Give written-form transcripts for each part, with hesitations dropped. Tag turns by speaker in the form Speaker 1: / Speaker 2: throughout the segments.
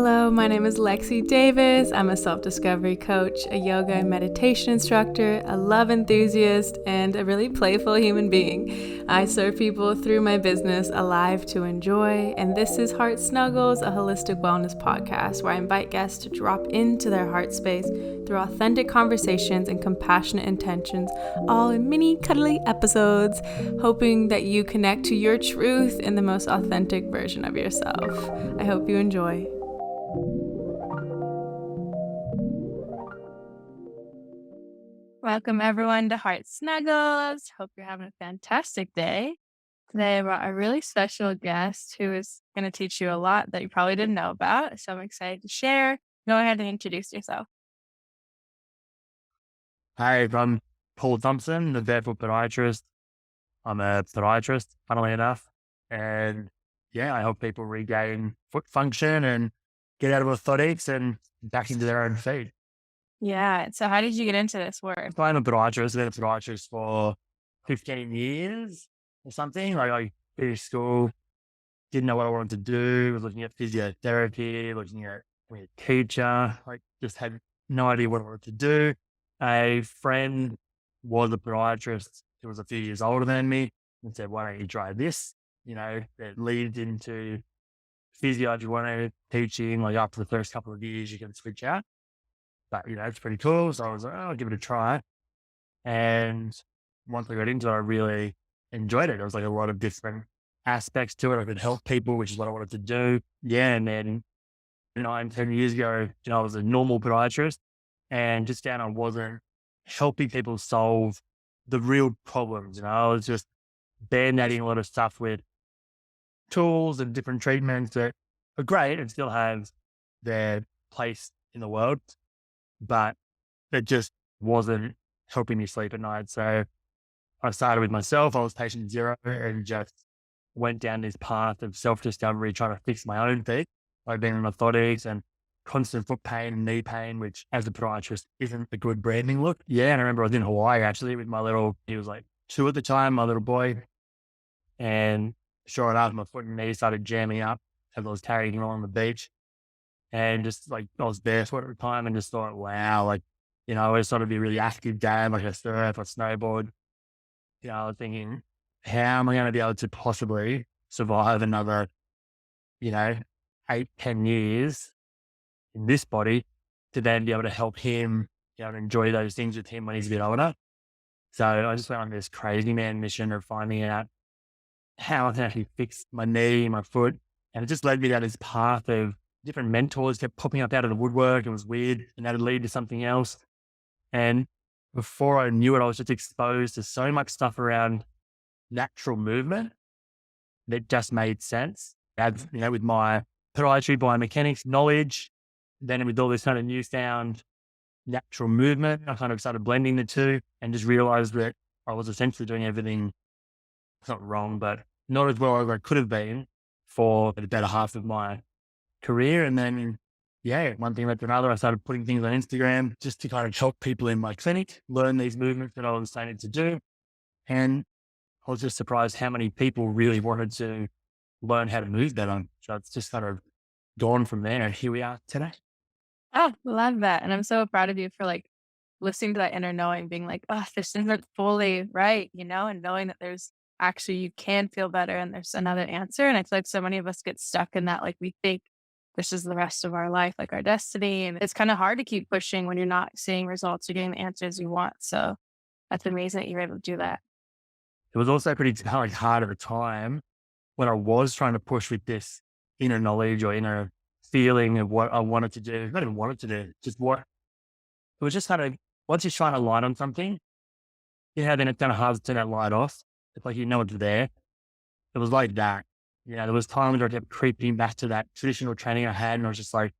Speaker 1: Hello, my name is Lexi Davis. I'm a self-discovery coach, a yoga and meditation instructor, a love enthusiast, and a really playful human being. I serve people through my business, Alive to Enjoy, and this is Heart Snuggles, a holistic wellness podcast where I invite guests to drop into their heart space through authentic conversations and compassionate intentions, all in mini cuddly episodes, hoping that you connect to your truth in the most authentic version of yourself. I hope you enjoy. Welcome everyone to Heart Snuggles. Hope you're having a fantastic day. Today I brought a really special guest who is going to teach you a lot that you probably didn't know about. So I'm excited to share. Go ahead and introduce yourself.
Speaker 2: Hi, I'm Paul Thompson, the Barefoot Podiatrist. I'm a podiatrist, funnily enough. And yeah, I help people regain foot function and get out of orthotics and back into their own feet.
Speaker 1: Yeah. So how did you get into this work?
Speaker 2: So I'm a podiatrist. I've been a podiatrist for 15 years or something. Like I finished school, didn't know what I wanted to do, was looking at physiotherapy, looking at being a teacher, like just had no idea what I wanted to do. A friend was a podiatrist who was a few years older than me and said, why don't you try this? You know, it leads into physio if you want to teaching, like after the first couple of years, you can switch out. But, you know, it's pretty cool. So I was like, oh, I'll give it a try. And once I got into it, I really enjoyed it. There was like a lot of different aspects to it. I could help people, which is what I wanted to do. Yeah. And then 10 years ago, I was a normal podiatrist and just found I wasn't helping people solve the real problems. I was just band-aiding a lot of stuff with tools and different treatments that are great and still have their place in the world, but it just wasn't helping me sleep at night. So I started with myself. I was patient zero and just went down this path of self-discovery, trying to fix my own feet. I've been on orthotics and constant foot pain and knee pain, which as a podiatrist isn't a good branding look. Yeah. And I remember I was in Hawaii actually with he was like 2 at the time, my little boy. And sure enough, my foot and knee started jamming up as I was carrying him on the beach. And just like I was barefoot at the time and just thought, wow, like, I always thought it'd be a really active dad, like I surf or snowboard. I was thinking, how am I going to be able to possibly survive another, 8-10 years in this body to then be able to help him, and enjoy those things with him when he's a bit older. So I just went on this crazy man mission of finding out how I can actually fix my knee, my foot. And it just led me down this path of different mentors kept popping up out of the woodwork. It was weird. And that would lead to something else. And before I knew it, I was just exposed to so much stuff around natural movement that just made sense. With my podiatry, biomechanics knowledge, then with all this kind of newfound natural movement, I kind of started blending the two and just realized that I was essentially doing everything, it's not wrong, but not as well as I could have been for the better half of my career. And then, one thing led to another. I started putting things on Instagram just to kind of help people in my clinic learn these movements that I was starting to do. And I was just surprised how many people really wanted to learn how to move better. So it's just kind of gone from there. And here we are today.
Speaker 1: Oh, love that. And I'm so proud of you for listening to that inner knowing, being like, oh, this isn't fully right, and knowing that there's actually, you can feel better and there's another answer. And I feel like so many of us get stuck in that, like we think this is the rest of our life, like our destiny. And it's kind of hard to keep pushing when you're not seeing results or getting the answers you want. So that's amazing that you're able to do that.
Speaker 2: It was also pretty hard at the time when I was trying to push with this inner knowledge or inner feeling of what I wanted to do. Not even wanted to do, just what it was just kind of, once you shine a light on something, then it's kind of hard to turn that light off. It's like, it's there. It was like that. There was times where I kept creeping back to that traditional training I had and I was just like,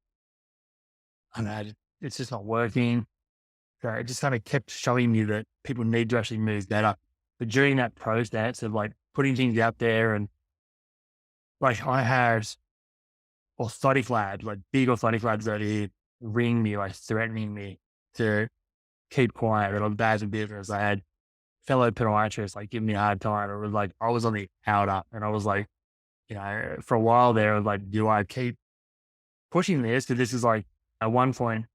Speaker 2: I don't know, it's just not working. So it just kind of kept showing me that people need to actually move better. But during that process of like putting things out there and like I had orthotic labs, like big orthotic labs that here ring me, like threatening me to keep quiet or on bad in business. I had fellow podiatrists like giving me a hard time. It was like, I was on the outer and I was like, for a while there, I was like, do I keep pushing this, because this is like at one point,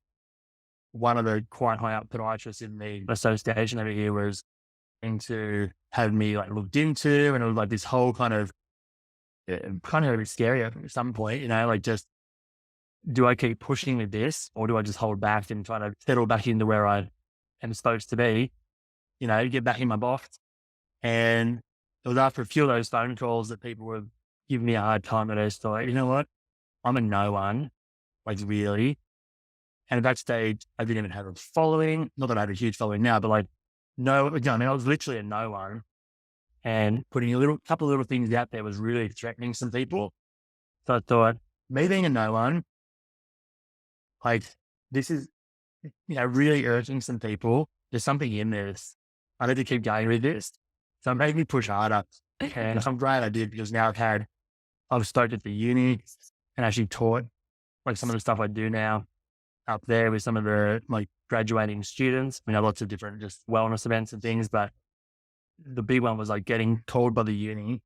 Speaker 2: one of the quite high up podiatrists in the association over here was going to have me like looked into, and it was like this whole kind of a bit scary at some point, you know, like just, do I keep pushing with this, or do I just hold back and try to settle back into where I am supposed to be, you know, get back in my box? And it was after a few of those phone calls that people were giving me a hard time, that I just thought, you know what, I'm a no one, like really. And at that stage, I didn't even have a following. Not that I had a huge following now, but like, no, I mean, I was literally a no one. And putting a couple of little things out there was really threatening some people. So I thought, me being a no one, like, this is, you know, really urging some people. There's something in this. I need to keep going with this. So it made me push harder. And I'm glad I did, because now I've started at the uni and actually taught like some of the stuff I do now up there with some of the like graduating students. We have lots of different just wellness events and things, but the big one was like getting called by the uni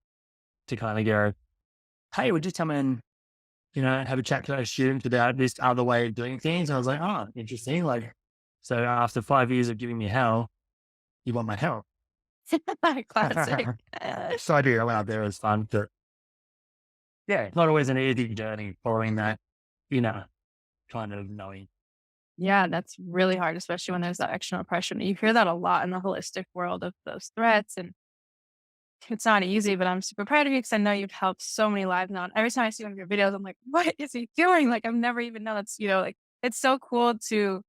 Speaker 2: to kind of go, hey, would you come and, you know, have a chat to our students about this other way of doing things? And I was like, oh, interesting. Like, so after 5 years of giving me hell, you want my help?
Speaker 1: Classic.
Speaker 2: So I did. I went up there. It was fun. But yeah, it's not always an easy journey following that, you know, kind of knowing.
Speaker 1: Yeah, that's really hard, especially when there's that external pressure. And you hear that a lot in the holistic world of those threats. And it's not easy, but I'm super proud of you because I know you've helped so many lives now. And every time I see one of your videos, I'm like, what is he doing? Like, I've never even known that's, you know, like, it's so cool to,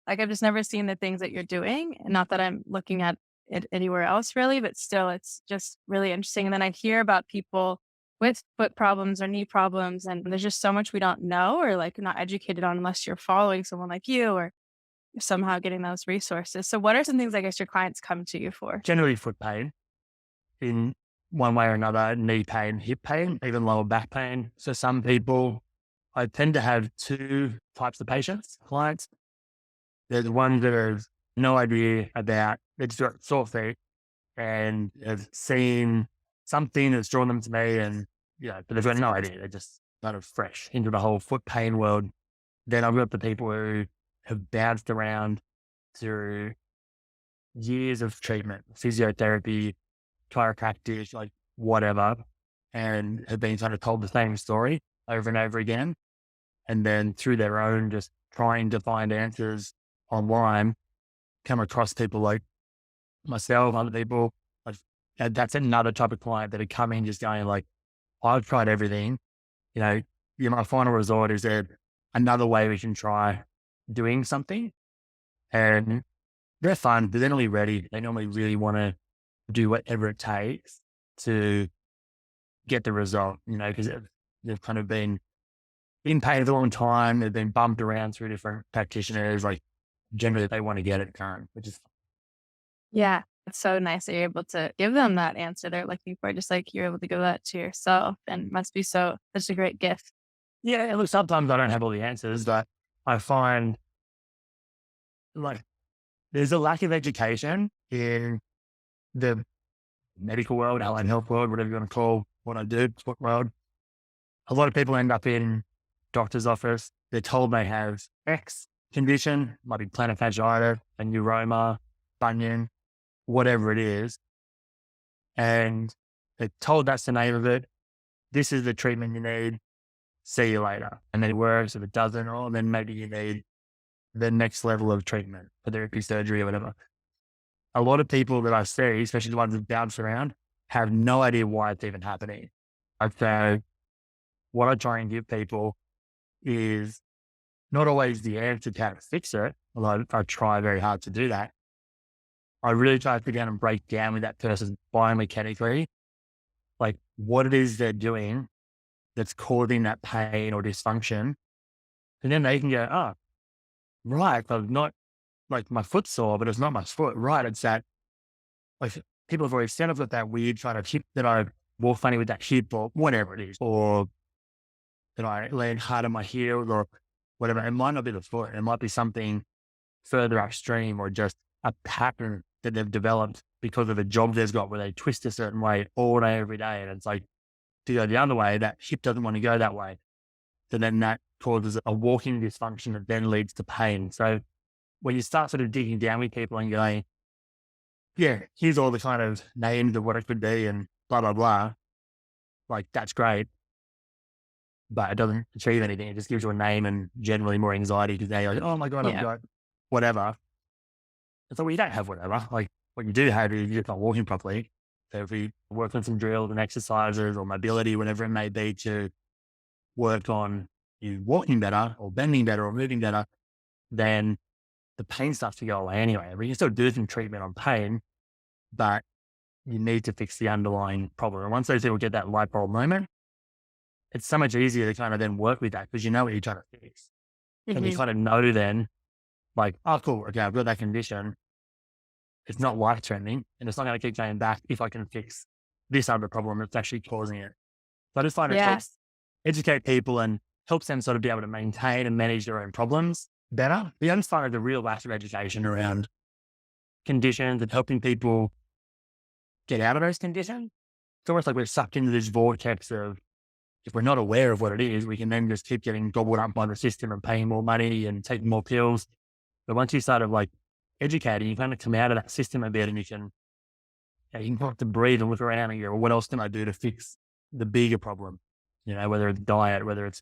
Speaker 1: like, I've just never seen the things that you're doing. And not that I'm looking at it anywhere else really, but still, it's just really interesting. And then I hear about people with foot problems or knee problems, and there's just so much we don't know or like not educated on unless you're following someone like you or somehow getting those resources. So what are some things I guess your clients come to you for?
Speaker 2: Generally foot pain in one way or another, knee pain, hip pain, even lower back pain. So some people, I tend to have two types of clients. There's ones that have no idea about, they just got sore feet and have seen something that's drawn them to me, and yeah, but they've got no idea. They're just kind of fresh into the whole foot pain world. Then I've got the people who have bounced around through years of treatment, physiotherapy, chiropractic, like whatever, and have been kind of told the same story over and over again. And then through their own, just trying to find answers online, come across people like myself, other people. That's another type of client that are coming just going like, I've tried everything. You know, my final resort is there another way we can try doing something? And they're fun. They're normally ready. They normally really want to do whatever it takes to get the result, you know, because they've kind of been in pain for a long time. They've been bumped around through different practitioners. Like generally they want to get it done, which is fun.
Speaker 1: Yeah. It's so nice that you're able to give them that answer they're looking for, just like you're able to give that to yourself, and must be such a great gift.
Speaker 2: Yeah, look, sometimes I don't have all the answers, but I find like there's a lack of education in the medical world, allied health world, whatever you want to call what I do, sport world. A lot of people end up in doctor's office. They're told they have X condition, might be plantar fasciitis, a neuroma, bunion, whatever it is. And they're told that's the name of it. This is the treatment you need. See you later. And then it works. If it doesn't, or then maybe you need the next level of treatment, therapy, surgery, or whatever. A lot of people that I see, especially the ones that bounce around, have no idea why it's even happening. So what I try and give people is not always the answer to how to fix it, although I try very hard to do that. I really try to sit down and break down with that person biomechanically, like what it is they're doing that's causing that pain or dysfunction. And then they can go, oh, right, I'm not like my foot's sore, but it's not my foot. Right, it's that, like people have always said I've got that weird kind of hip that I walk funny with that hip or whatever it is, or that I land hard on my heel or whatever. It might not be the foot. It might be something further upstream or just a pattern that they've developed because of a job they've got where they twist a certain way all day, every day. And it's like, to go the other way, that hip doesn't want to go that way. So then that causes a walking dysfunction that then leads to pain. So when you start sort of digging down with people and going, yeah, here's all the kind of names of what it could be and blah, blah, blah, like that's great, but it doesn't achieve anything. It just gives you a name and generally more anxiety because they're like, oh my God, I've got whatever. And so, well, you don't have whatever. Like what you do have is you're just not walking properly. So if we work on some drills and exercises or mobility, whatever it may be, to work on you walking better or bending better or moving better, then the pain starts to go away anyway. We can still do some treatment on pain, but you need to fix the underlying problem. And once those people get that light bulb moment, it's so much easier to kind of then work with that because you know what you're trying to fix. And you kind of know then, like, oh, cool, okay, I've got that condition. It's not life-threatening and it's not going to keep going back if I can fix this other problem that's actually causing it. So I just find it helps educate people and helps them sort of be able to maintain and manage their own problems better. The other side of the real lack of education around conditions and helping people get out of those conditions. It's almost like we're sucked into this vortex of, if we're not aware of what it is, we can then just keep getting gobbled up by the system and paying more money and taking more pills. But once you start of like educating, you kind of come out of that system a bit and you can have to breathe and look around and go, well, what else can I do to fix the bigger problem? You know, whether it's diet, whether it's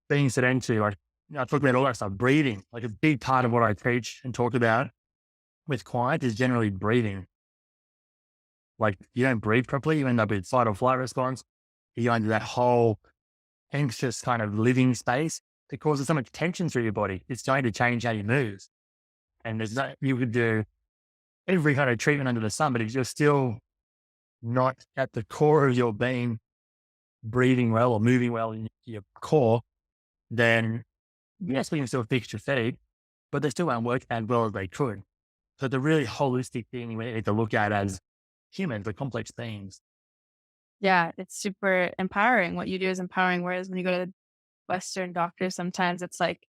Speaker 2: being sedentary, like, I talk about all that stuff, breathing. Like a big part of what I teach and talk about with clients is generally breathing. Like you don't breathe properly, you end up with fight or flight response. You go into that whole anxious kind of living space that causes so much tension through your body. It's going to change how you move. And there's no, you could do every kind of treatment under the sun, but if you're still not at the core of your being breathing well or moving well in your core, then yes, we can still fix your feet, but they still won't work as well as they could. So it's a really holistic thing we need to look at as humans, the complex beings.
Speaker 1: Yeah, it's super empowering. What you do is empowering. Whereas when you go to Western doctors, sometimes it's like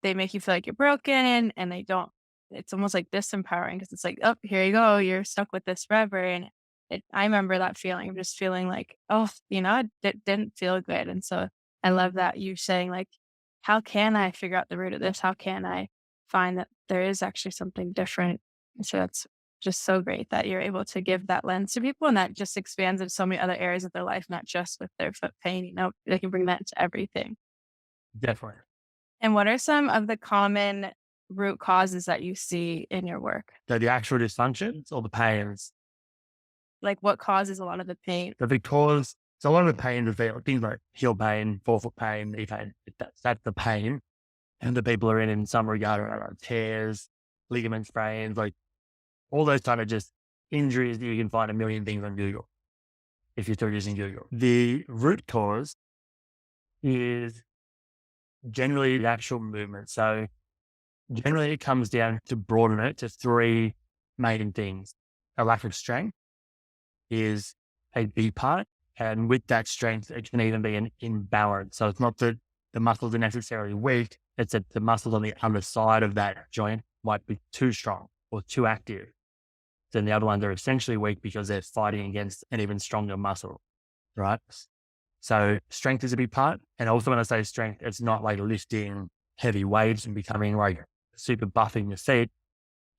Speaker 1: they make you feel like you're broken and they don't. It's almost like disempowering because it's like, oh, here you go. You're stuck with this forever. And I remember that feeling, just feeling like, oh, it didn't feel good. And so I love that you saying like, how can I figure out the root of this? How can I find that there is actually something different? And so that's just so great that you're able to give that lens to people and that just expands into so many other areas of their life, not just with their foot pain, they can bring that into everything.
Speaker 2: Definitely.
Speaker 1: And what are some of the common root causes that you see in your work?
Speaker 2: So the actual dysfunctions or the pains?
Speaker 1: Like what causes a lot of the pain?
Speaker 2: So a lot of the pain is things like heel pain, forefoot pain, knee pain. That's the pain. And the people are in some regard around tears, ligament sprains, like all those kind of just injuries that you can find a million things on Google if you're still using Google. The root cause is generally the actual movement. So generally it comes down to broaden it to three main things. A lack of strength is a big part. And with that strength, it can even be an imbalance. So it's not that the muscles are necessarily weak. It's that the muscles on the other side of that joint might be too strong or too active. Then the other ones are essentially weak because they're fighting against an even stronger muscle, right? So strength is a big part. And also when I say strength, it's not like lifting heavy weights and becoming like super buff in your feet.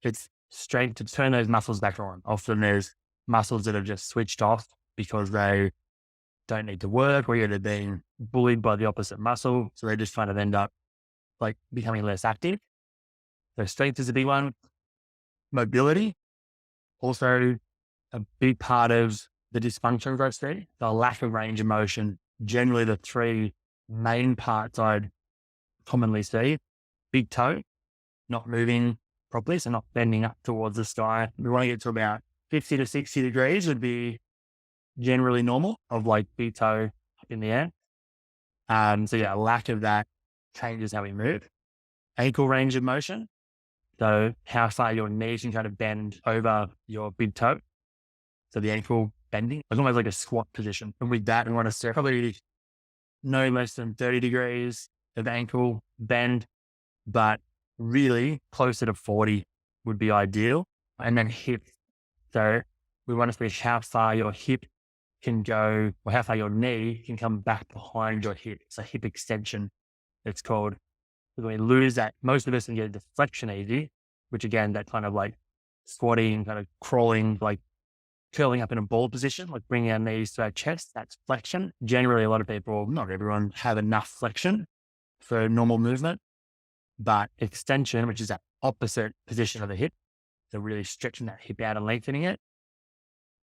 Speaker 2: It's strength to turn those muscles back on. Often there's muscles that have just switched off because they don't need to work or they're being bullied by the opposite muscle. So they just kind of end up like becoming less active. So strength is a big one. Mobility, also a big part of the dysfunction I see. The lack of range of motion, generally the three main parts I'd commonly see. Big toe, not moving properly, so not bending up towards the sky. We want to get to about 50 to 60 degrees would be generally normal of like big toe up in the air. So yeah, lack of that changes how we move. Ankle range of motion. So how far your knees can kind of bend over your big toe. So the ankle bending, it's almost like a squat position. And with that, we want to start probably no less than 30 degrees of ankle bend, but really closer to 40 would be ideal. And then hip. So we want to see how far your hip can go or how far your knee can come back behind your hip. So hip extension. it's called. When we lose that, most of us can get deflection easy, which again, that kind of like squatting, kind of crawling, like curling up in a ball position, like bringing our knees to our chest, that's flexion. Generally, a lot of people, not everyone, have enough flexion for normal movement, but extension, which is that opposite position of the hip, so really stretching that hip out and lengthening it.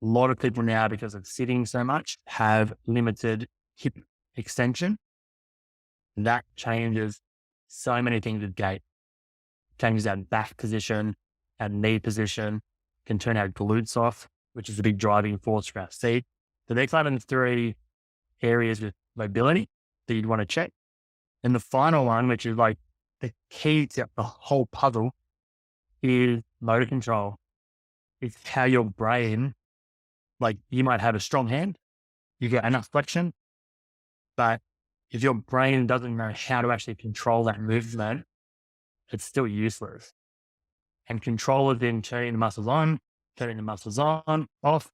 Speaker 2: A lot of people now, because of sitting so much, have limited hip extension. That changes so many things with gait. Changes our back position, our knee position, can turn our glutes off, which is a big driving force for our seat. So they're kind of the 3 areas with mobility that you'd want to check. And the final one, which is like the key to the whole puzzle, is motor control. It's how your brain, like you might have a strong hand, you get enough flexion, but if your brain doesn't know how to actually control that movement, it's still useless. And control is then turning the muscles on, off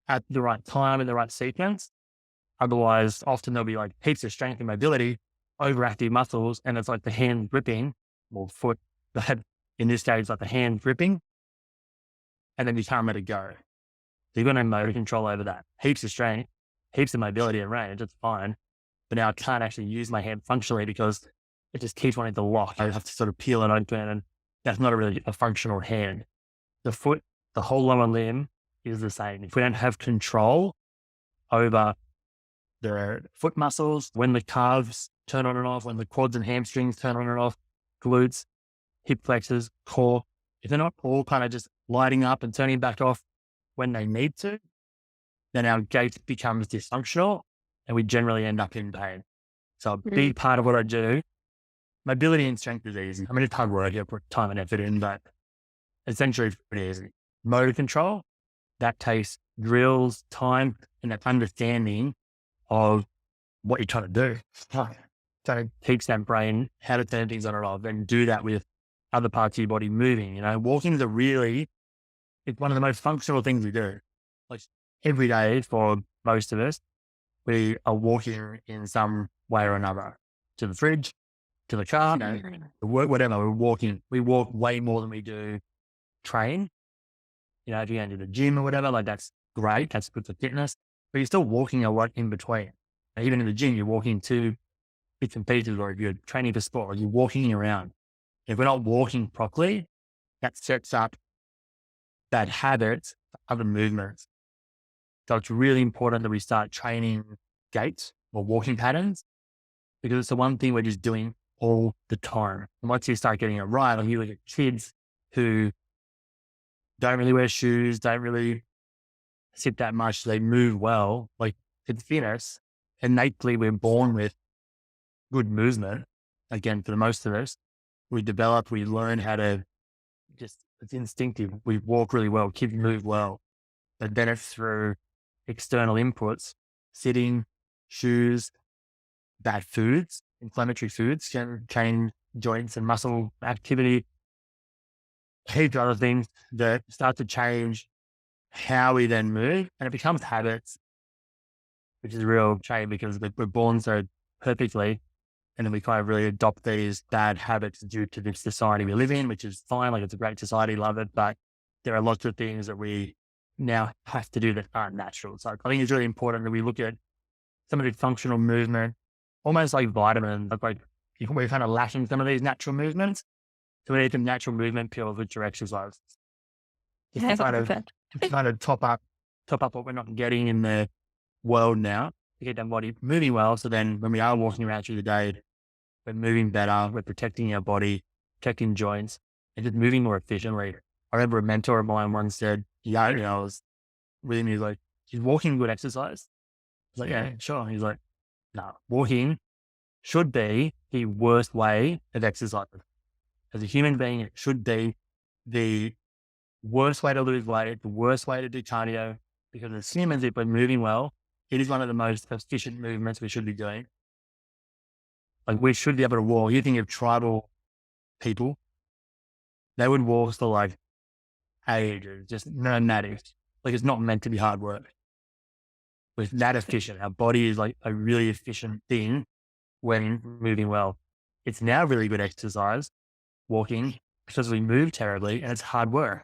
Speaker 2: at the right time in the right sequence. Otherwise, often there'll be like heaps of strength and mobility, overactive muscles, and it's like the hand gripping, or foot, but in this case, like the hand gripping, and then you can't let it go. So you've got no motor control over that. Heaps of strength, heaps of mobility and range, it's fine. But now I can't actually use my hand functionally because it just keeps wanting to lock. I have to sort of peel it open, and that's not really a functional hand. The foot, the whole lower limb is the same. If we don't have control over the foot muscles, when the calves turn on and off, when the quads and hamstrings turn on and off, glutes, hip flexors, core, if they're not all kind of just lighting up and turning back off when they need to, then our gait becomes dysfunctional and we generally end up in pain. So a big part of what I do, mobility and strength is easy. I mean, it's hard work, you put time and effort in, but essentially it's pretty easy. Motor control, that takes drills, time, and that understanding of what you're trying to do. So teach that brain how to turn things on and off, and do that with other parts of your body moving. You know, walking is it's one of the most functional things we do. Like every day for most of us, we are walking in some way or another, to the fridge, to the car, to work, whatever. We walk way more than we do train. You know, if you're going to the gym or whatever, like that's great. That's good for fitness, but you're still walking a lot in between. And even in the gym, you're walking to bits and pieces, or if you're training for sport, or you're walking around. If we're not walking properly, that sets up bad habits for other movements. So it's really important that we start training gait or walking patterns, because it's the one thing we're just doing all the time. And once you start getting it right, like you look at kids who don't really wear shoes, don't really sit that much, they move well, like it's fitness. Innately, we're born with good movement. Again, for the most of us, we learn how to it's instinctive. We walk really well, kids move well, but then it's through external inputs, sitting, shoes, bad foods, inflammatory foods can change joints and muscle activity, heaps of other things that start to change how we then move, and it becomes habits, which is a real shame because we're born so perfectly, and then we kind of really adopt these bad habits due to the society we live in, which is fine. Like it's a great society, love it, but there are lots of things that we now have to do that aren't natural. So I think it's really important that we look at some of the functional movement, almost like vitamins, like we're kind of lacking some of these natural movements. So we need some natural movement pills, which are exercise. Just to kind of top up what we're not getting in the world now, to get that body moving well. So then when we are walking around through the day, we're moving better, we're protecting our body, protecting joints, and just moving more efficiently. I remember a mentor of mine once said, I was with him, he's like, "Is walking good exercise?" I was like, "Yeah, sure." He's like, "No, walking should be the worst way of exercise. As a human being, it should be the worst way to lose weight, the worst way to do cardio, because as humans, if we're moving well, it is one of the most efficient movements we should be doing. Like we should be able to walk. You think of tribal people, they would walk for like ages, just nomadic. Like it's not meant to be hard work. It's that efficient. Our body is like a really efficient thing when moving well. it's now really good exercise, walking, because we move terribly and it's hard work.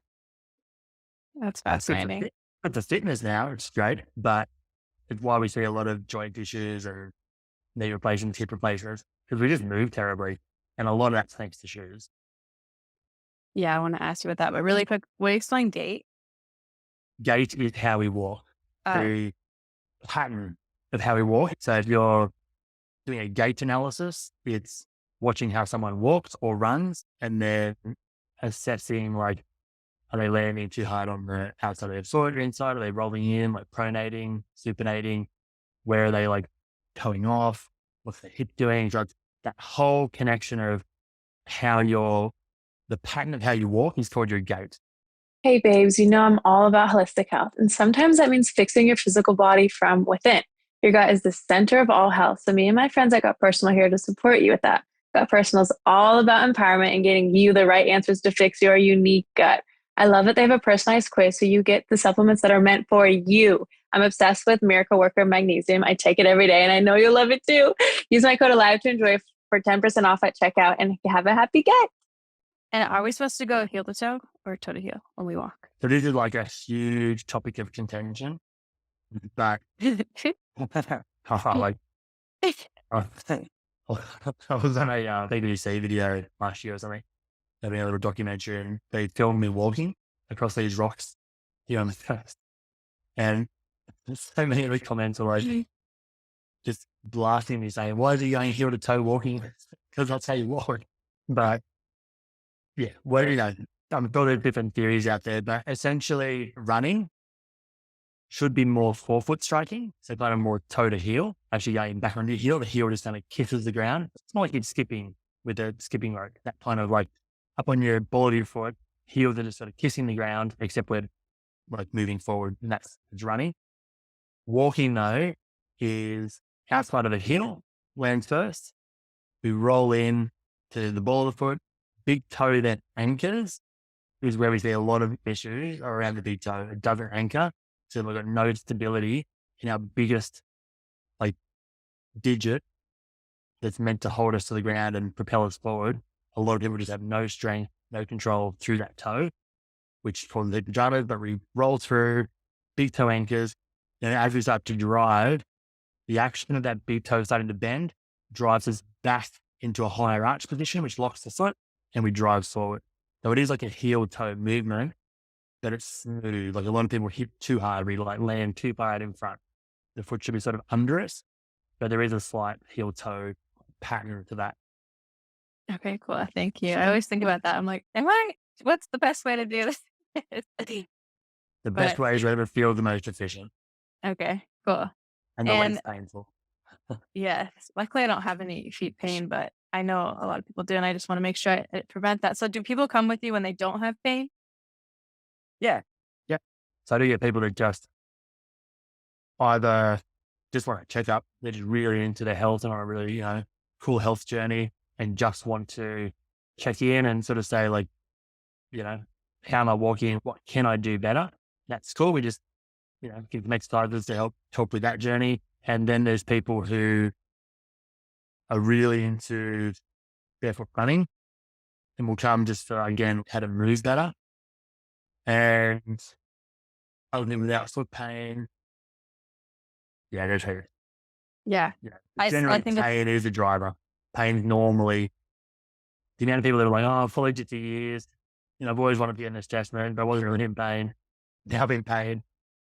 Speaker 1: That's
Speaker 2: It's good
Speaker 1: fascinating.
Speaker 2: for fitness now, it's great, but it's why we see a lot of joint issues or knee replacements, hip replacements, because we just move terribly. And a lot of that's thanks to shoes.
Speaker 1: Yeah, I want to ask you about that, but really quick, will you explain gait?
Speaker 2: Gait is how we walk,
Speaker 1: Oh,
Speaker 2: the pattern of how we walk. So if you're doing a gait analysis, it's watching how someone walks or runs and then assessing, like, are they landing too hard on the outside of their foot or inside? Are they rolling in, like pronating, supinating? Where are they like toeing off? What's the hip doing? So that whole connection of how the pattern of how you walk is called your gait.
Speaker 3: Hey, babes, you know I'm all about holistic health, and sometimes that means fixing your physical body from within. Your gut is the center of all health. So, me and my friends at Gut Personal are here to support you with that. Gut Personal is all about empowerment and getting you the right answers to fix your unique gut. I love that they have a personalized quiz so you get the supplements that are meant for you. I'm obsessed with Miracle Worker Magnesium. I take it every day, and I know you'll love it too. Use my code ALIVE to enjoy for 10% off at checkout and have a happy gut.
Speaker 1: and are we supposed to go heel to toe or toe to heel when we walk?
Speaker 2: So this is like a huge topic of contention. But like, I was on a BBC video last year or something, having a little documentary, and they filmed me walking across these rocks here on the coast. And so many of the comments are like just blasting me saying, why is he going heel to toe walking? Because that's how you walk. But yeah, well, you know, I'm sure there's different theories out there, but essentially running should be more forefoot striking. So kind of more toe to heel, actually going back on your heel. The heel just kind of kisses the ground. It's more like you're skipping with a skipping rope, that kind of like up on your ball of your foot, heels are just sort of kissing the ground, except we're like moving forward, and that's running. Walking though is outside of the heel, lands first. We roll in to the ball of the foot, big toe that anchors is where we see a lot of issues around the big toe. It doesn't anchor. So we've got no stability in our biggest like digit that's meant to hold us to the ground and propel us forward. A lot of people just have no strength, no control through that toe, which causes the pajamas, but we roll through, big toe anchors. And as we start to drive, the action of that big toe starting to bend drives us back into a higher arch position, which locks the foot, and we drive forward. So it is like a heel toe movement, but it's smooth. Like a lot of people hit too hard, we like land too far out in front. The foot should be sort of under us, but there is a slight heel toe pattern to that.
Speaker 1: Okay, cool. Thank you. I always think about that. I'm like, what's the best way to do this?
Speaker 2: The best
Speaker 1: But
Speaker 2: way is whatever feels the most efficient
Speaker 1: okay, cool.
Speaker 2: and the
Speaker 1: And
Speaker 2: least painful.
Speaker 1: yeah, luckily I don't have any feet pain, but I know a lot of people do, and I just want to make sure I prevent that. So do people come with you when they don't have pain?
Speaker 2: Yeah. Yeah. So I do get people that just either just want to check up, they're just really into their health and on a really, cool health journey and just want to check in and sort of say like, how am I walking? What can I do better? That's cool. We just, give them exercises to help with that journey. And then there's people who are really into barefoot running and will come just for, again, how to move better. And other than without foot pain. Yeah, there's her.
Speaker 1: Yeah.
Speaker 2: Yeah.
Speaker 1: I
Speaker 2: Generally,
Speaker 1: think
Speaker 2: pain is a driver. Pain normally, the amount of people that are like, oh, I've followed you for years. I've always wanted to be in this test mode, but I wasn't really in pain. Now I'm in pain.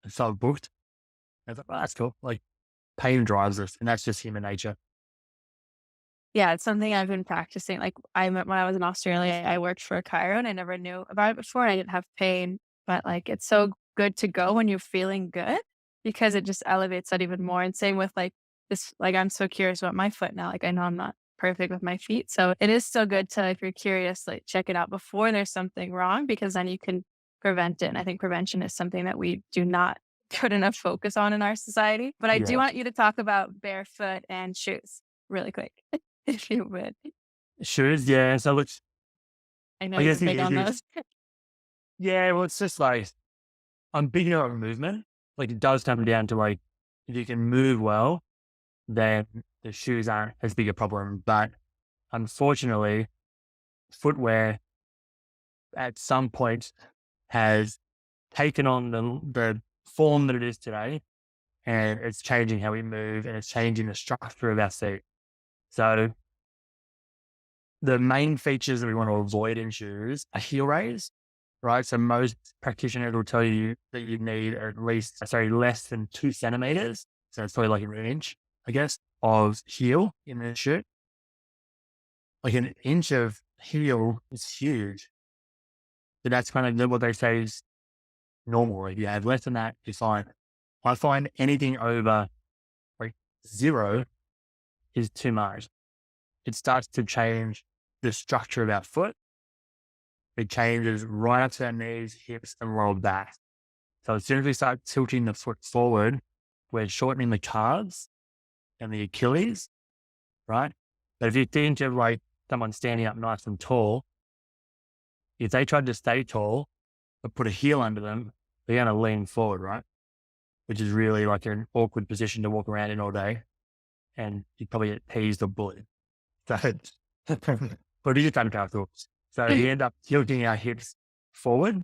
Speaker 2: So I've booked. I was like, that's cool. Like, pain drives us, and that's just human nature.
Speaker 1: yeah, it's something I've been practicing. Like when I was in Australia, I worked for a chiro and I never knew about it before. And I didn't have pain, but like it's so good to go when you're feeling good because it just elevates that even more. And same with like this, like I'm so curious about my foot now. Like I know I'm not perfect with my feet. So it is still good to, if you're curious, like check it out before there's something wrong because then you can prevent it. And I think prevention is something that we do not put enough focus on in our society. But I do want you to talk about barefoot and shoes really quick. If you would.
Speaker 2: Shoes, yeah. So look,
Speaker 1: I know
Speaker 2: I
Speaker 1: you're
Speaker 2: guess
Speaker 1: big on those.
Speaker 2: yeah, well, it's just like, I'm big on movement. Like it does come down to like, if you can move well, then the shoes aren't as big a problem. But unfortunately, footwear at some point has taken on the form that it is today, and it's changing how we move, and it's changing the structure of our feet. So the main features that we want to avoid in shoes are heel raise, right? So most practitioners will tell you that you need less than 2 centimeters. So it's probably like an inch, I guess, of heel in the shoe. Like an inch of heel is huge. But that's kind of what they say is normal. If you have less than that, you're fine. I find anything over like 0 is too much. It starts to change the structure of our foot. It changes right up to our knees, hips, and lower back. So as soon as we start tilting the foot forward, we're shortening the calves and the Achilles, right? But if you think of like someone standing up nice and tall, if they tried to stay tall but put a heel under them, they're going to lean forward, right? Which is really like an awkward position to walk around in all day. And you'd probably get teased or bullied. So, but it is uncomfortable. So we end up tilting our hips forward,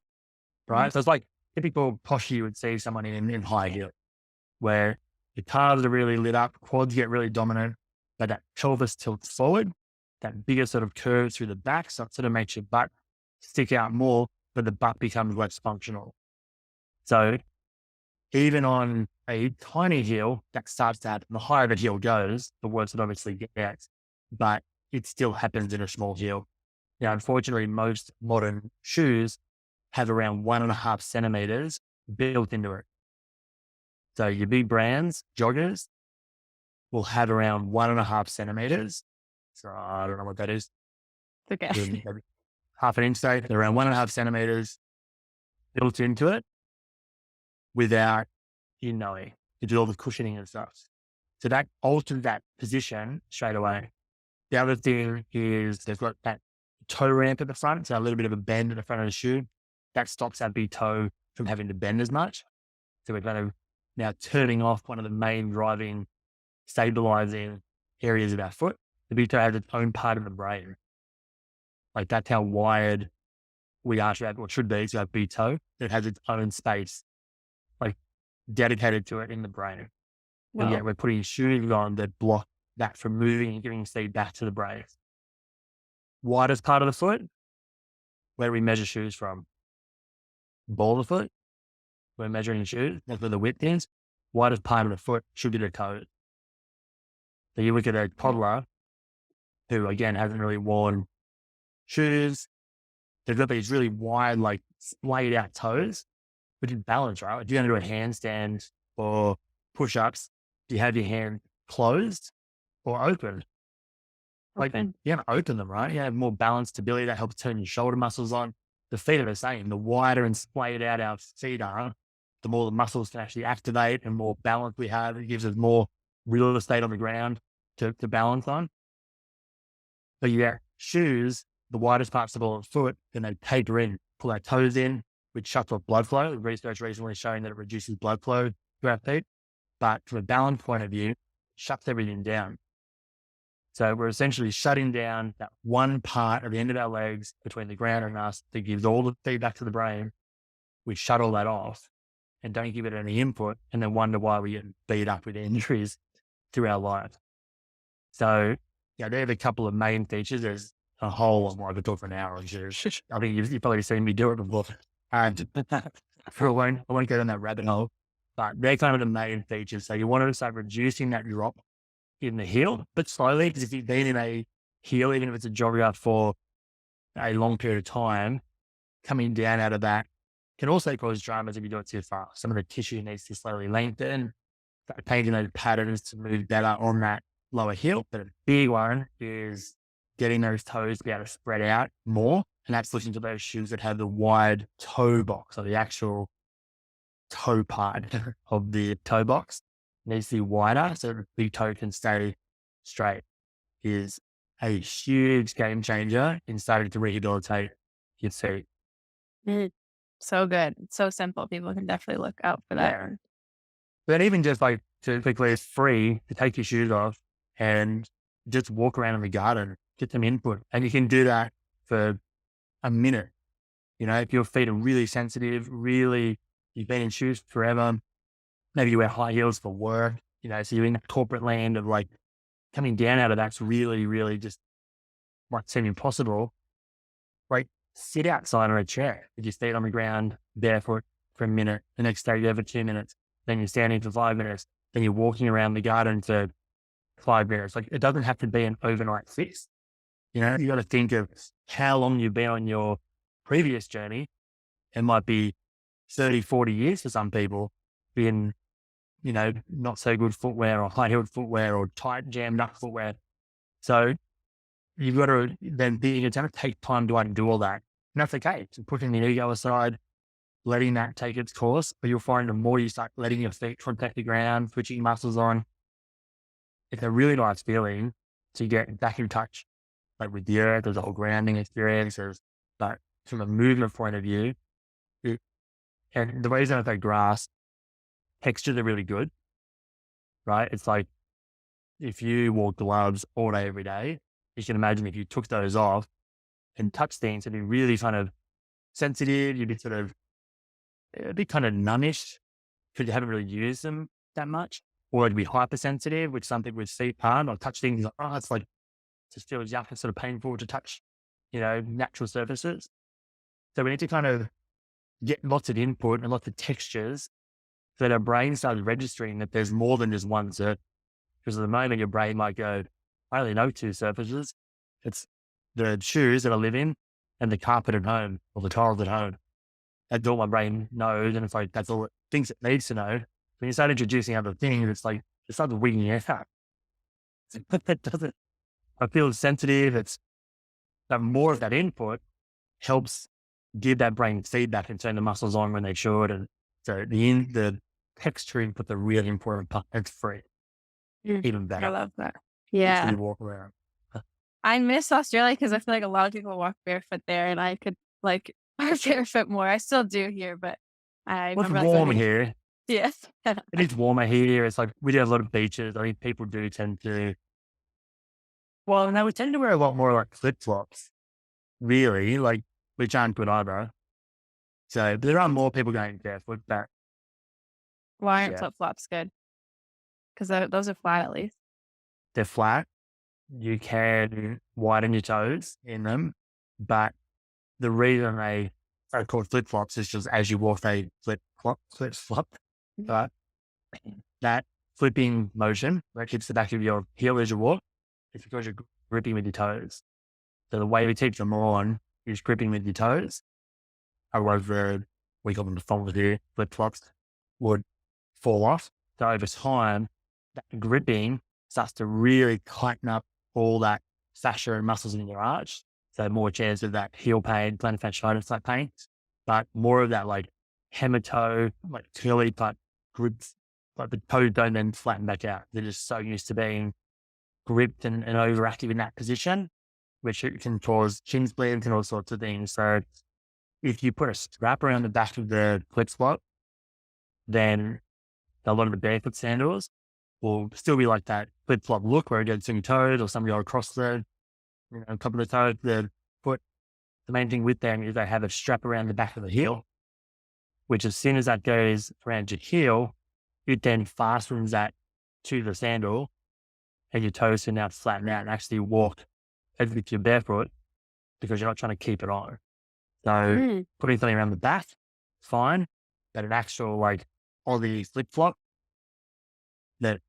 Speaker 2: right? So it's like typical posture you would see someone in high heel, where the calves are really lit up, quads get really dominant, but that pelvis tilts forward, that bigger sort of curve through the back. So it sort of makes your butt stick out more, but the butt becomes less functional. So even on a tiny heel, that starts to happen. The higher the heel goes, the worse it obviously gets, but it still happens in a small heel. Now, unfortunately, most modern shoes have around 1.5 centimeters built into it. So your big brands, joggers, will have around 1.5 centimeters. So I don't know what that is.
Speaker 1: Okay.
Speaker 2: Maybe half an inch, say, they're around 1.5 centimeters built into it without you knowing. You do all the cushioning and stuff. So that alters that position straight away. The other thing is they've got that toe ramp at the front, so a little bit of a bend at the front of the shoe. That stops our big toe from having to bend as much. So we're kind of now turning off one of the main driving, stabilizing areas of our foot. The big toe has its own part of the brain. Like that's how wired we are to have, or should be, to have big toe. It has its own space, like dedicated to it in the brain.
Speaker 1: Wow.
Speaker 2: And yet we're putting shoes on that block that from moving and giving speed back to the brain. Widest part of the foot, where we measure shoes from. Ball of the foot, we're measuring shoes, that's where the width is. Widest part of the foot should be the toe. So you look at a toddler who, again, hasn't really worn shoes. They've got these really wide, like splayed out toes, which is balance, right? If you're going to do a handstand or push-ups, do you have your hand closed or open? Like, you have to open them, right? You have more balance, stability. That helps turn your shoulder muscles on. The feet are the same. The wider and splayed out our feet are, the more the muscles can actually activate and more balance we have. It gives us more real estate on the ground to balance on. But yeah, shoes, the widest parts of the foot, then they taper in, pull our toes in, which shuts off blood flow. Research recently showing that it reduces blood flow to our feet. But from a balance point of view, it shuts everything down. So we're essentially shutting down that one part of the end of our legs between the ground and us that gives all the feedback to the brain. We shut all that off and don't give it any input, and then wonder why we get beat up with injuries through our life. So yeah, they're the couple of main features. There's a whole lot more I could talk for an hour. I think you've probably seen me do it before. And I won't go down that rabbit hole, but they're kind of the main features. So you want to start reducing that drop in the heel, but slowly, because if you've been in a heel, even if it's a jogger for a long period of time, coming down out of that can also cause dramas if you do it too fast. Some of the tissue needs to slowly lengthen, start painting those patterns to move better on that lower heel. But a big one is getting those toes to be able to spread out more. And that's looking to those shoes that have the wide toe box, or the actual toe part of the toe box needs to be wider so the big toe can stay straight. Is a huge game changer in starting to rehabilitate your feet.
Speaker 1: So good. It's so simple. People can definitely look out for that.
Speaker 2: Yeah. But even just like typically it's free to take your shoes off and just walk around in the garden get some input. And you can do that for a minute. If your feet are really sensitive, you've been in shoes forever, maybe you wear high heels for work, so you're in the corporate land of like coming down out of that's really, really just might seem impossible, right? Sit outside on a chair with your feet on the ground, barefoot for a minute. The next day you're over 2 minutes. Then you're standing for 5 minutes. Then you're walking around the garden for 5 minutes. Like, it doesn't have to be an overnight fix. You got to think of how long you've been on your previous journey. It might be 30, 40 years for some people in, not so good footwear or high-heeled footwear or tight, jammed up footwear. So you've got to then be, it's going to take time to undo all that. And that's okay. So putting the ego aside, letting that take its course, but you'll find the more you start letting your feet contact the ground, switching muscles on, it's a really nice feeling to get back in touch, like with the earth. There's a whole grounding experience. There's like from a movement point of view. And the reason I say grass, textures are really good, right? It's like if you wore gloves all day, every day, you can imagine if you took those off and touched things, it'd be really kind of sensitive. You'd be it'd be kind of numbish because you haven't really used them that much, or it'd be hypersensitive, which some people with feet aren't. Or touch things like, it's like, just feels yuck and sort of painful to touch, natural surfaces. So we need to kind of get lots of input and lots of textures so that our brain starts registering that there's more than just one surface. Because at the moment your brain might go, I only know 2 surfaces. It's the shoes that I live in and the carpet at home or the tiles at home. That's all my brain knows. And it's like, that's all it thinks it needs to know. When you start introducing other things, it's like, it starts wigging it out. That doesn't, I feel sensitive. It's that more of that input helps give that brain feedback and turn the muscles on when they should. And so the texture input, the really important part, it's free. Even better.
Speaker 1: I love that.
Speaker 3: Yeah.
Speaker 2: You walk around.
Speaker 1: I miss Australia because I feel like a lot of people walk barefoot there, and I could like walk barefoot more. I still do here, but I
Speaker 2: Well, it's
Speaker 1: remember
Speaker 2: warm here.
Speaker 1: Yes.
Speaker 2: It is warmer here. It's like we do have a lot of beaches. I think people do tend to. Well, no, we tend to wear a lot more like flip flops, really, like which aren't good either. So there are more people going barefoot, but
Speaker 1: Why aren't flip flops good? Because those are flat at least.
Speaker 2: they're flat. You can widen your toes in them, but the reason they are called flip flops is just as you walk, they flip flop. But that flipping motion that hits the back of your heel as you walk, it's because you're gripping with your toes. So the way we teach them on is gripping with your toes. Otherwise, we call them the folders here, flip flops, would fall off. So over time, that gripping starts to really tighten up all that fascia and muscles in your arch. So more chance of that heel pain, plantar fasciitis type pain, but more of that like hematoe, like curly type grips, like the toes don't then flatten back out. They're just so used to being gripped and overactive in that position, which it can cause shin splints and all sorts of things. So if you put a strap around the back of the flip flop, then a lot of the barefoot sandals will still be like that flip flop look where it gets in your toes or somebody across the, top of the toe, the foot. The main thing with them is they have a strap around the back of the heel, which as soon as that goes around your heel, it then fastens that to the sandal and your toes can now flatten out and actually walk as if you're barefoot because you're not trying to keep it on. So putting something around the back, fine, but an actual like Aussie flip flop that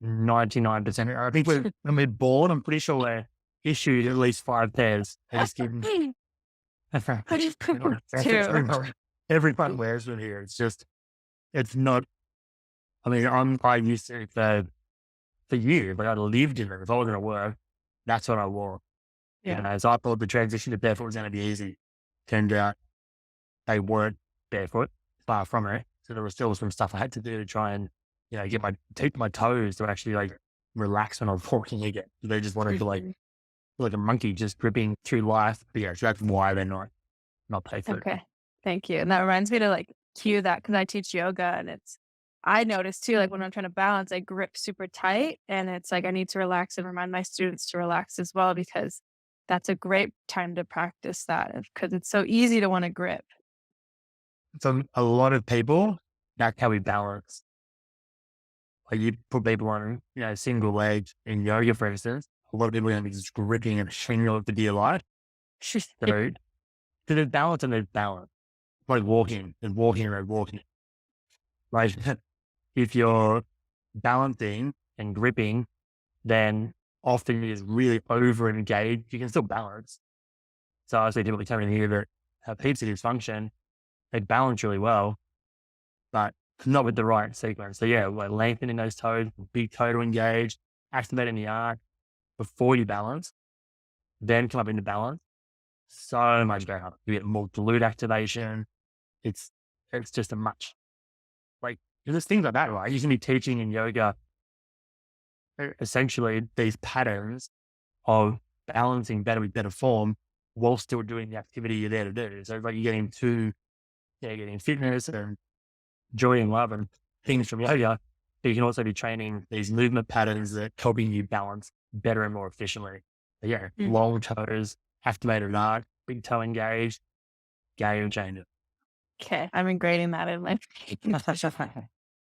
Speaker 2: 99%, I think when we're bored, I'm pretty sure we're issued at least 5 pairs. Everyone wears them here. It's not, I'm quite used to it for years, but I lived in it. If I was going to work, that's what I wore.
Speaker 1: Yeah.
Speaker 2: So I thought the transition to barefoot was going to be easy. Turned out they weren't barefoot, far from it. So there was still some stuff I had to do to try and, get my toes to actually like relax when I was walking again. They just wanted to like a monkey just gripping through life. But yeah, so that's why they're not barefoot.
Speaker 1: Okay. Thank you. And that reminds me to like cue that because I teach yoga and I notice too, like when I'm trying to balance, I grip super tight and it's like I need to relax and remind my students to relax as well because That's a great time to practice that because it's so easy to want to grip.
Speaker 2: So a lot of people, that's how we balance. Like you put people on, single legs in yoga, for instance, a lot of people are going to be just gripping and hanging on for dear life. So there's balance and there's balance. Like walking and walking and walking. Like if you're balancing and gripping, then often you're just really over engaged. You can still balance. So I see people coming in here that have heaps of dysfunction. They balance really well, but not with the right sequence. So yeah, like lengthening those toes, big toe to engage, activating the arc before you balance, then come up into balance. So much better. You get more glute activation. It's just a much, like, there's things like that, right? You can be teaching in yoga essentially these patterns of balancing better with better form while still doing the activity you're there to do. So it's like you're getting fitness and joy and love and things from yoga, but you can also be training these movement patterns that helping you balance better and more efficiently. But yeah, long toes, activated arc, big toe engaged, game changer.
Speaker 1: Okay, I'm ingraining that in my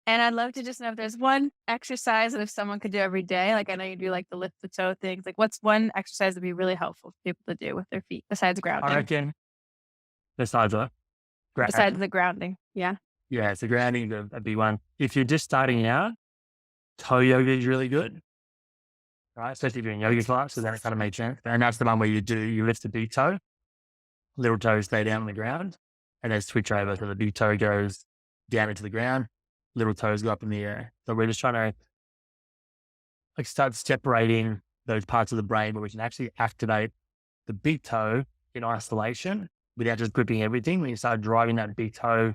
Speaker 1: And I'd love to just know if there's one exercise that if someone could do every day, like I know you do like the lift the toe things, like what's one exercise that'd be really helpful for people to do with their feet besides grounding?
Speaker 2: I reckon besides
Speaker 1: the grounding. Yeah.
Speaker 2: Yeah, so grounding would be one. If you're just starting out, toe yoga is really good, right? Especially if you're in yoga class, so then it kind of makes sense. And that's the one where you lift the big toe, little toes stay down on the ground, and then switch over so the big toe goes down into the ground, little toes go up in the air. So we're just trying to like start separating those parts of the brain where we can actually activate the big toe in isolation without just gripping everything. We can start driving that big toe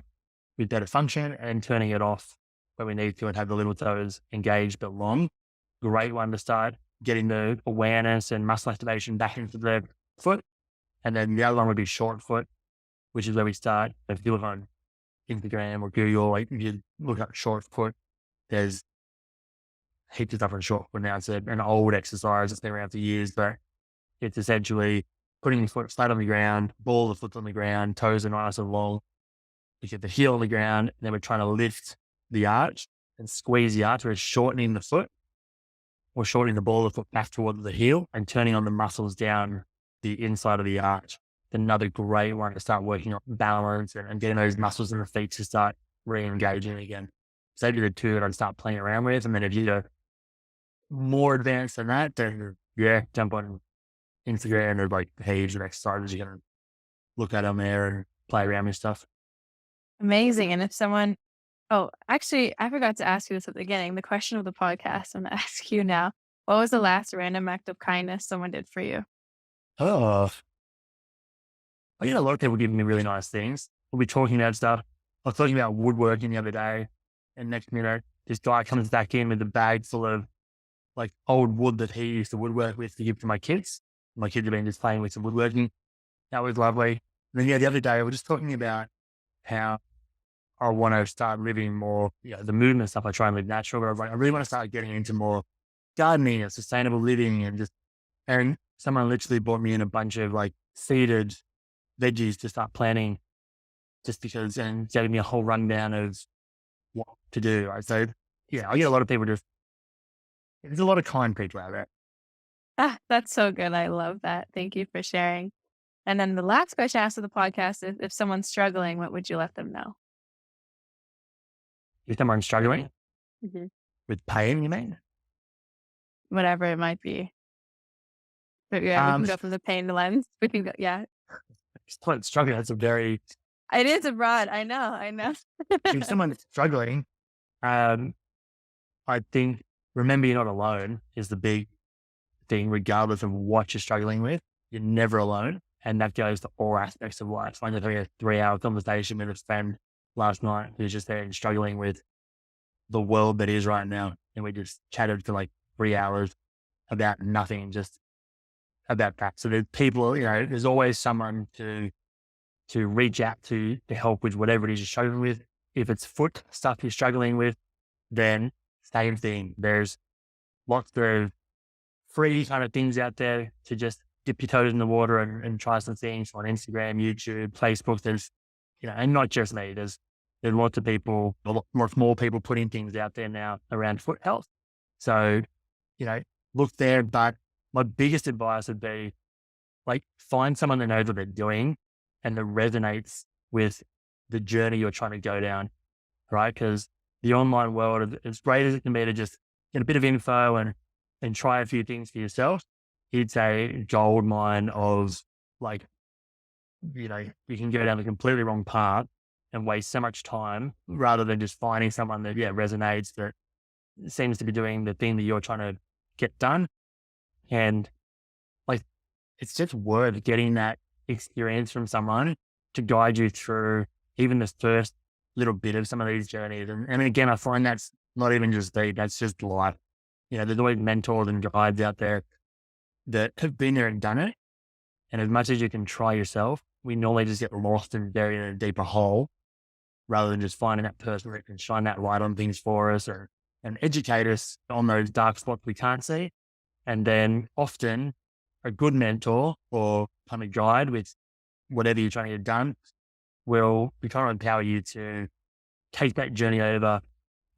Speaker 2: with better function and turning it off when we need to and have the little toes engaged but long. Great one to start getting the awareness and muscle activation back into the foot. And then the other one would be short foot, which is where we start. If you look on Instagram or Google, like if you look up short foot, there's heaps of stuff on short foot now. It's an old exercise. It's been around for years, but it's essentially putting your foot flat on the ground, ball of the foot on the ground, toes are nice and long. You get the heel on the ground, and then we're trying to lift the arch and squeeze the arch. We're shortening the foot or shortening the ball of the foot back towards the heel and turning on the muscles down the inside of the arch. Another great one to start working on balance and getting those muscles in the feet to start re-engaging again. So those are the two that I'd start playing around with. And then if you're more advanced than that, then yeah, jump on Instagram or like page of exercises. You can look at them there and play around with stuff.
Speaker 1: Amazing. And if someone, actually, I forgot to ask you this at the beginning, the question of the podcast. I'm going to ask you now. What was the last random act of kindness someone did for you?
Speaker 2: Oh, I get a lot of people giving me really nice things. We'll be talking about stuff. I was talking about woodworking the other day, and next minute, this guy comes back in with a bag full of like old wood that he used to woodwork with to give to my kids. My kids have been just playing with some woodworking. That was lovely. And then the other day, we were just talking about how I want to start living more, the movement stuff I try and live natural, but I really want to start getting into more gardening and sustainable living and someone literally brought me in a bunch of like seeded veggies to start planting just because, and gave me a whole rundown of what to do. Right? So yeah, I get a lot of people there's a lot of kind people out there.
Speaker 1: That's so good. I love that. Thank you for sharing. And then the last question I asked of the podcast is if someone's struggling, what would you let them know?
Speaker 2: If someone's struggling with pain, you mean?
Speaker 1: Whatever it might be. But yeah, we can go from the pain lens. We can go, yeah.
Speaker 2: Struggling, that's a very...
Speaker 1: It is abroad. I know.
Speaker 2: If someone's struggling, I think remember you're not alone is the big thing, regardless of what you're struggling with. You're never alone. And that goes to all aspects of life. I just had a 3-hour conversation with a friend last night who's just there and struggling with the world that is right now. And we just chatted for like 3 hours about nothing, just about that. So there's people, there's always someone to reach out to help with whatever it is you're struggling with. If it's foot stuff you're struggling with, then same thing. There's lots of free kind of things out there to just dip your toes in the water and try some things on Instagram, YouTube, Facebook. There's, and not just me, there's lots of people, a lot more people putting things out there now around foot health. So, look there. But my biggest advice would be find someone that knows what they're doing and that resonates with the journey you're trying to go down, right? Because the online world, as great as it can be to just get a bit of info and try a few things for yourself, it's a gold mine of you can go down the completely wrong path and waste so much time rather than just finding someone that resonates, that seems to be doing the thing that you're trying to get done. And it's just worth getting that experience from someone to guide you through even the first little bit of some of these journeys. And again, I find that's not even just that's just life. There's always mentors and guides out there that have been there and done it. And as much as you can try yourself, we normally just get lost and buried in a deeper hole rather than just finding that person that can shine that light on things for us and educate us on those dark spots we can't see. And then often a good mentor or kind of guide with whatever you're trying to get done will kind of empower you to take that journey over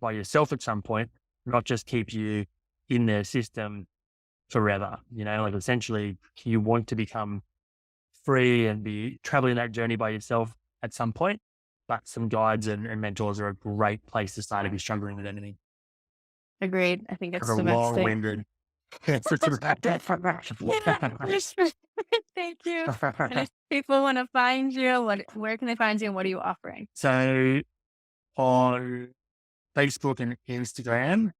Speaker 2: by yourself at some point, not just keep you in their system forever. Essentially you want to become free and be traveling that journey by yourself at some point, but some guides and mentors are a great place to start if you're struggling with anything.
Speaker 1: Agreed. I think it's
Speaker 2: a
Speaker 1: the best thing.
Speaker 2: long-winded.
Speaker 1: Thank you. And if people want to find you, where can they find you and what are you offering?
Speaker 2: So on Facebook and Instagram,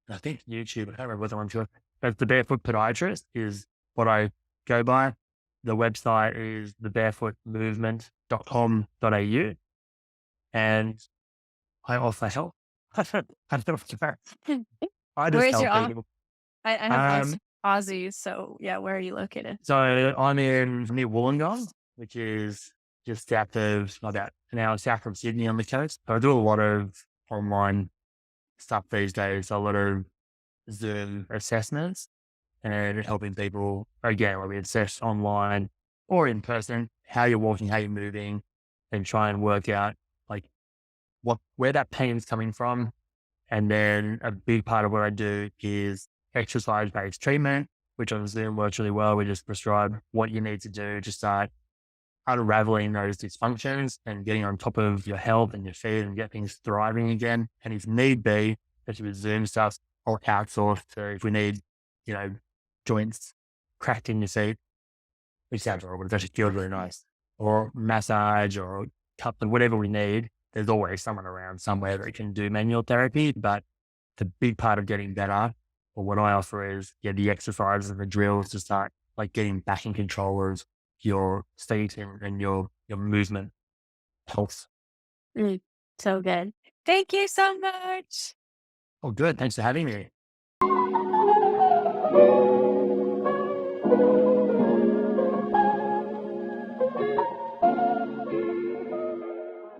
Speaker 2: I think YouTube, I can't remember whether I'm sure, but the Barefoot Podiatrist is what I go by. The website is thebarefootmovement.com.au, and I offer help. I just
Speaker 1: Where's
Speaker 2: help
Speaker 1: your
Speaker 2: people.
Speaker 1: I have Aussies, so where are you located?
Speaker 2: So I'm near Wollongong, which is just south of, about an hour south from Sydney on the coast. So I do a lot of online stuff these days, a lot of Zoom assessments and helping people, again, whether we assess online or in person, how you're walking, how you're moving, and try and work out where that pain's coming from. And then a big part of what I do is exercise-based treatment, which on Zoom works really well. We just prescribe what you need to do to start unraveling those dysfunctions and getting on top of your health and your feet and get things thriving again. And if need be, especially with Zoom stuff, or outsource. So if we need, joints cracked in your feet, which sounds horrible, it actually feels really nice, or massage or cup, whatever we need, there's always someone around somewhere that can do manual therapy. But the big part of getting better, or what I offer is the exercises and the drills to start getting back in control of your feet and your movement health.
Speaker 1: So good. Thank you so much.
Speaker 2: Oh, good. Thanks for having me.